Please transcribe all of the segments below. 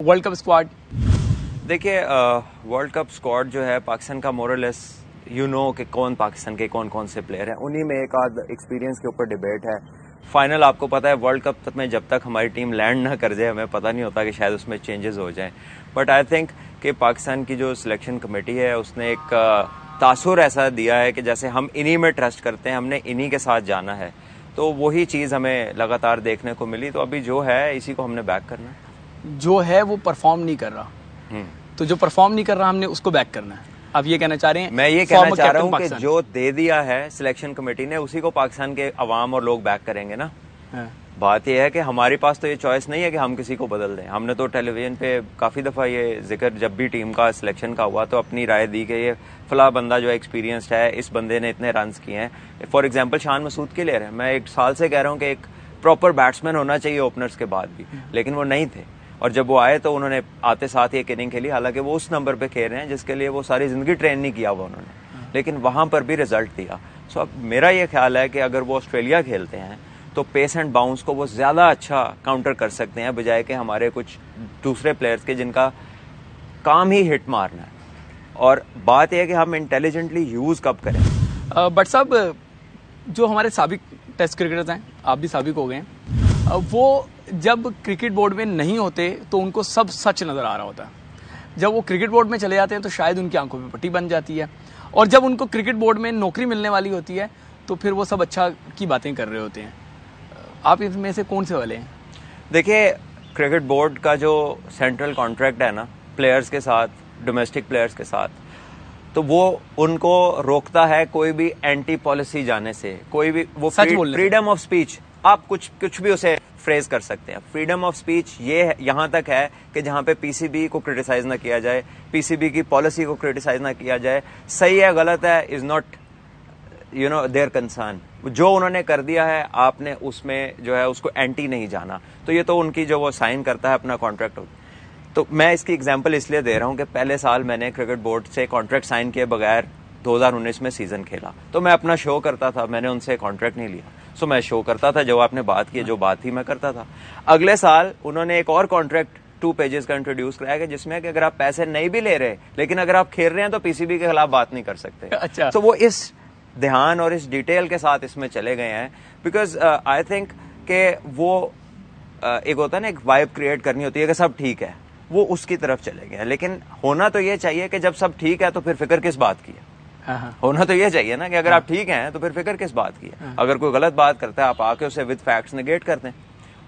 World cup squad. देखिए world cup squad जो है पाकिस्तान का मोरलेस कि कौन पाकिस्तान के कौन कौन से प्लेयर हैं, उन्हीं में एक आध एक्सपीरियंस के ऊपर डिबेट है। फाइनल आपको पता है वर्ल्ड कप में जब तक हमारी टीम लैंड ना कर जाए हमें पता नहीं होता कि शायद उसमें चेंजेस हो जाएं। बट आई थिंक कि पाकिस्तान की जो सिलेक्शन कमेटी है उसने एक तासुर ऐसा दिया है कि जैसे हम इन्हीं में ट्रस्ट करते हैं, हमने इन्हीं के साथ जाना है, तो वही चीज़ हमें लगातार देखने को मिली। तो अभी जो है इसी को हमने बैक करना है। जो है वो परफॉर्म नहीं कर रहा, तो जो परफॉर्म नहीं कर रहा हमने उसको बैक करना है। आप ये कहना चाह रहे हैं? मैं ये कहना चाह रहा हूँ कि जो दे दिया है सिलेक्शन कमेटी ने उसी को पाकिस्तान के अवाम और लोग बैक करेंगे ना। बात यह है कि हमारे पास तो ये चॉइस नहीं है कि हम किसी को बदल दें। हमने तो टेलीविजन पे काफ़ी दफ़ा ये जिक्र जब भी टीम का सिलेक्शन का हुआ तो अपनी राय दी कि ये फला बंदा जो एक्सपीरियंस्ड है, इस बंदे ने इतने रन्स किए हैं। फॉर एग्जांपल शान मसूद के ले रहे हैं, मैं एक साल से कह रहा हूँ कि एक प्रॉपर बैट्समैन होना चाहिए ओपनर्स के बाद भी, लेकिन वो नहीं थे। और जब वो आए तो उन्होंने आते साथ एक इनिंग खेली, हालांकि वो उस नंबर पे खेल रहे हैं जिसके लिए वो सारी जिंदगी ट्रेन नहीं किया हुआ उन्होंने, लेकिन वहां पर भी रिजल्ट दिया। सो अब मेरा ये ख्याल है कि अगर वो ऑस्ट्रेलिया खेलते हैं तो पेस एंड बाउंस को वो ज्यादा अच्छा काउंटर कर सकते हैं बजाय कि हमारे कुछ दूसरे प्लेयर्स के जिनका काम ही हिट मारना है। और बात यह है कि हम इंटेलिजेंटली यूज कब करें। बट साहब, जो हमारे साबिक टेस्ट क्रिकेटर्स हैं, आप भी साबिक हो गए हैं, वो जब क्रिकेट बोर्ड में नहीं होते तो उनको सब सच नजर आ रहा होता है। जब वो क्रिकेट बोर्ड में चले जाते हैं तो शायद उनकी आंखों पे पट्टी बन जाती है, और जब उनको क्रिकेट बोर्ड में नौकरी मिलने वाली होती है तो फिर वो सब अच्छा की बातें कर रहे होते हैं। आप इसमें से कौन से वाले हैं? देखिए, क्रिकेट बोर्ड का जो सेंट्रल कॉन्ट्रैक्ट है ना प्लेयर्स के साथ, डोमेस्टिक प्लेयर्स के साथ, तो वो उनको रोकता है कोई भी एंटी पॉलिसी जाने से, कोई भी वो फ्रीडम ऑफ स्पीच, आप कुछ भी उसे फ्रेज कर सकते हैं। फ्रीडम ऑफ स्पीच ये यहाँ तक है कि जहाँ पे पीसीबी को क्रिटिसाइज ना किया जाए, पीसीबी की पॉलिसी को क्रिटिसाइज ना किया जाए, सही है गलत है इज नॉट देयर कंसर्न। जो उन्होंने कर दिया है आपने उसमें जो है उसको एंटी नहीं जाना, तो ये तो उनकी जो वो साइन करता है अपना कॉन्ट्रैक्ट। तो मैं इसकी एग्जांपल इसलिए दे रहा हूं कि पहले साल मैंने क्रिकेट बोर्ड से कॉन्ट्रैक्ट साइन किए बगैर 2019 में सीजन खेला, तो मैं अपना शो करता था, मैंने उनसे कॉन्ट्रैक्ट नहीं लिया। सो मैं शो करता था, जो आपने बात की जो बात थी मैं करता था। अगले साल उन्होंने एक और कॉन्ट्रैक्ट 2 पेजेस का इंट्रोड्यूस कराया कि जिसमें कि अगर आप पैसे नहीं भी ले रहे लेकिन अगर आप खेल रहे हैं तो पीसीबी के खिलाफ बात नहीं कर सकते। अच्छा। तो वो इस ध्यान और इस डिटेल के साथ इसमें चले गए हैं, बिकॉज आई थिंक कि वो एक होता है ना, एक वाइब क्रिएट करनी होती है कि सब ठीक है, वो उसकी तरफ चले गए हैं। लेकिन होना तो ये चाहिए कि जब सब ठीक है तो फिर फिक्र किस बात की है। होना तो ये चाहिए ना कि अगर आप ठीक हैं तो फिर फिक्र किस बात की है। अगर कोई गलत बात करता है आप आके उसे विद फैक्ट्स नेगेट कर दें,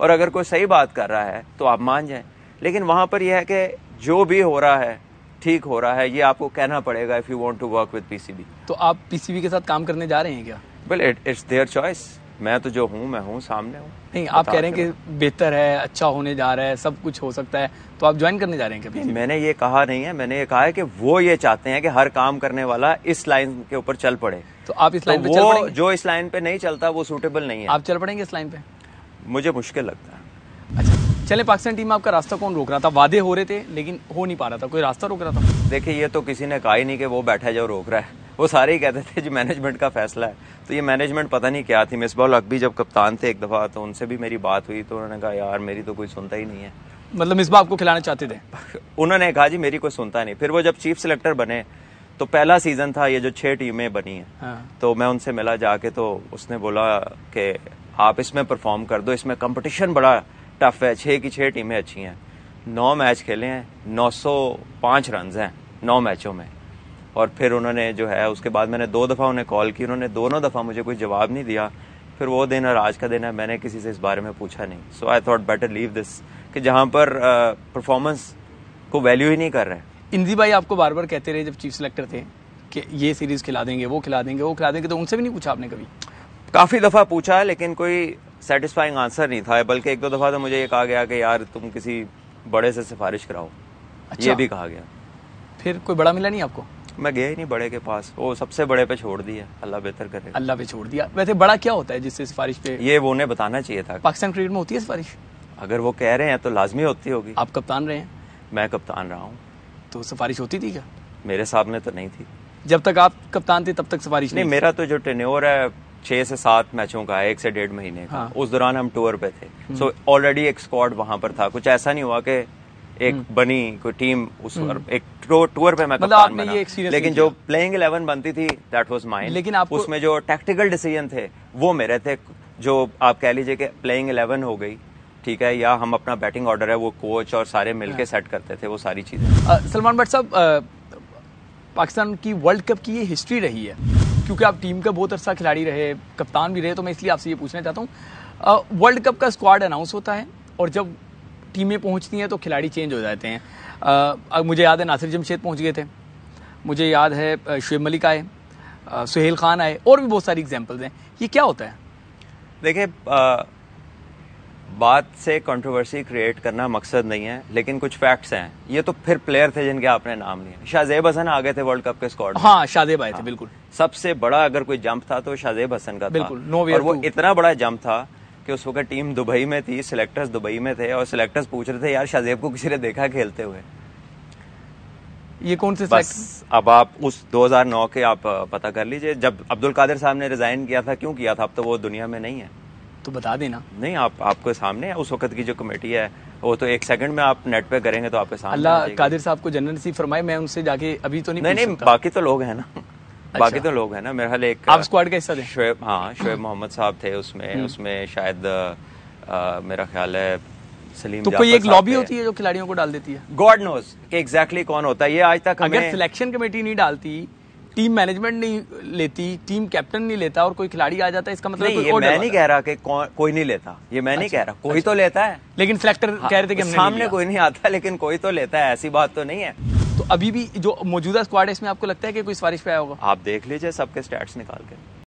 और अगर कोई सही बात कर रहा है तो आप मान जाएं। लेकिन वहां पर यह है कि जो भी हो रहा है ठीक हो रहा है, ये आपको कहना पड़ेगा if you want to work with P C B. तो आप पीसीबी के साथ काम करने जा रहे हैं क्या? Well it's their choice. मैं तो जो हूँ मैं हूँ, सामने हूँ। नहीं, आप कह रहे हैं कि बेहतर है, अच्छा होने जा रहा है, सब कुछ हो सकता है, तो आप ज्वाइन करने जा रहे हैं क्या? मैंने ये कहा नहीं है, मैंने ये कहा है कि वो ये चाहते हैं कि हर काम करने वाला इस लाइन के ऊपर चल पड़े। तो आप इस लाइन पे चल पड़ेंगे? जो इस लाइन पे नहीं चलता वो सूटेबल नहीं है। आप चल पड़ेंगे इस लाइन पे? मुझे मुश्किल लगता है। अच्छा, चले, पाकिस्तान टीम में आपका रास्ता कौन रोक रहा था? वादे हो रहे थे लेकिन हो नहीं पा रहा था, कोई रास्ता रोक रहा था? देखिए, ये तो किसी ने कहा ही नहीं कि वो बैठा है जो रोक रहा है, वो सारे ही कहते थे जी मैनेजमेंट का फैसला है। तो ये मैनेजमेंट पता नहीं क्या थी। मिसबाह हक भी जब कप्तान थे एक दफा, तो उनसे भी मेरी बात हुई, तो उन्होंने कहा यार मेरी तो कोई सुनता ही नहीं है। मतलब मिसबाह आपको खिलाना चाहते थे? उन्होंने कहा जी मेरी कोई सुनता नहीं। फिर वो जब चीफ सिलेक्टर बने तो पहला सीजन था ये जो 6 टीमें बनी हैं, तो मैं उनसे मिला जाके, तो उसने बोला कि आप इसमें परफॉर्म कर दो, इसमें कंपटीशन बड़ा टफ है, 6 की 6 टीमें अच्छी हैं, 9 मैच खेले हैं, 905 रन हैं 9 मैचों में। और फिर उन्होंने जो है उसके बाद मैंने 2 दफ़ा उन्हें कॉल की, उन्होंने दोनों दफ़ा मुझे कोई जवाब नहीं दिया। फिर वो दिन और आज का दिन है, मैंने किसी से इस बारे में पूछा नहीं। So I thought better leave this, कि जहाँ पर परफॉर्मेंस को वैल्यू ही नहीं कर रहे। इंदी भाई आपको बार बार कहते रहे जब चीफ सिलेक्टर थे कि ये सीरीज खिला देंगे, वो खिला देंगे, वो खिला देंगे, तो उनसे भी नहीं पूछा आपने कभी? काफ़ी दफ़ा पूछा है लेकिन कोई सेटिस्फाइंग आंसर नहीं था, बल्कि 1-2 दफ़ा तो मुझे ये कहा गया कि यार तुम किसी बड़े से सिफारिश कराओ। अच्छा। ये भी कहा गया। फिर कोई बड़ा मिला नहीं आपको? मैं गया ही नहीं बड़े के पास, वो सबसे बड़े पे छोड़ दिया, अल्लाह बेहतर करे। अल्लाह पे छोड़ दिया। वैसे बड़ा क्या होता है जिससे सिफारिश पे? ये वो उन्हें बताना चाहिए था। पाकिस्तान क्रिकेट में होती है सिफारिश? अगर वो कह रहे हैं तो लाजमी होती होगी। आप कप्तान रहे हैं? मैं कप्तान रहा हूँ। तो सिफारिश होती थी क्या? मेरे सामने तो नहीं थी। जब तक आप कप्तान थे तब तक सिफारिश नहीं? मेरा तो जो टेन्योर है 6 से 7 मैचों का है, 1 से 1.5 महीने का। उस दौरान हम टूर पे थे, सो ऑलरेडी एक स्क्वाड वहां पर था। कुछ ऐसा नहीं हुआ कि एक बनी कोई टीम उस एक टूर पे मैं मतलब कप्तान आपने बना, ये experience लेकिन नहीं जो किया। प्लेइंग 11 बनती थी दैट वाज माइन। लेकिन आपको उसमें जो टैक्टिकल डिसीजन थे वो मेरे थे, जो आप कह लीजिए कि प्लेइंग 11 हो गई, ठीक है, या हम अपना बैटिंग ऑर्डर है वो कोच और सारे मिलके सेट करते थे वो सारी चीजें। सलमान भट्ट साहब, पाकिस्तान की वर्ल्ड कप की ये हिस्ट्री रही है, क्योंकि आप टीम का बहुत अच्छा खिलाड़ी रहे, कप्तान भी रहे, तो मैं इसलिए आपसे ये पूछना चाहता हूँ, वर्ल्ड कप का स्क्वाड अनाउंस होता है और जब टीमें पहुंचती हैं तो खिलाड़ी चेंज हो जाते हैं। मुझे याद है नासिर जमशेद पहुंच गए थे, मुझे याद है शुएब मलिक आए, सुहेल खान आए, और भी बहुत सारी एग्जांपल्स हैं। ये क्या होता है? देखिए, बात से कंट्रोवर्सी क्रिएट करना मकसद नहीं है, लेकिन कुछ फैक्ट्स हैं। ये तो फिर प्लेयर थे जिनके आपने नाम लिए। शाहजेब हसन आ गए थे वर्ल्ड कप के स्क्वाड में। हाँ, शाहजेब आए थे, बिल्कुल। सबसे बड़ा अगर कोई जंप था तो शाहजेब हसन का था, बिल्कुल, no way और वो to- इतना बड़ा जंप था कि उस वक्त टीम दुबई में थी, सिलेक्टर्स दुबई में थे, और सिलेक्टर्स पूछ रहे थे यार शाहजेब को किसी ने देखा खेलते हुए। ये कौन से बस अब आप उस 2009 के आप पता कर लीजिए, जब अब्दुल कादिर साहब ने रिजाइन किया था, क्यों किया था? अब तो वो दुनिया में नहीं है। तो बता देना। नहीं, आपको सामने है उस वक्त की जो कमेटी है, वो तो एक सेकंड में आप नेट पे करेंगे तो आपके सामने आ अल्लाह जाएगी। कादिर साहब को जन्नत नसीब फरमाए, मैं उनसे जाके अभी तो नहीं पूछ नहीं, सकता। बाकी तो लोग हैं ना। बाकी तो लोग हैं ना, मेरे ख्याल एक आप स्क्वाड का हिस्सा थे? शोएब मोहम्मद साहब थे उसमें शायद मेरा ख्याल है सलीम तो जाफर कोई एक साहब लॉबी थे। होती है जो खिलाड़ियों को डाल देती है? गॉड नोज कि एग्जैक्टली कौन होता है, ये आज तक अगर हमें सिलेक्शन कमेटी नहीं डालती, टीम मैनेजमेंट नहीं लेती, टीम कैप्टन नहीं लेता और कोई खिलाड़ी आ जाता है, इसका मतलब नहीं, कोई ये और मैं नहीं डलवाता कह रहा कि कोई नहीं लेता, ये मैं नहीं कह रहा, कोई तो लेता है। है। लेकिन सिलेक्टर कह रहे थे कि हमने नहीं सामने लिया। कोई नहीं आता, लेकिन कोई तो लेता है, ऐसी बात तो नहीं है। तो अभी भी जो मौजूदा स्क्वाड है इसमें आपको लगता है कि कोई सिफारिश पे आया होगा? आप देख लीजिए सबके स्टैट्स निकाल के।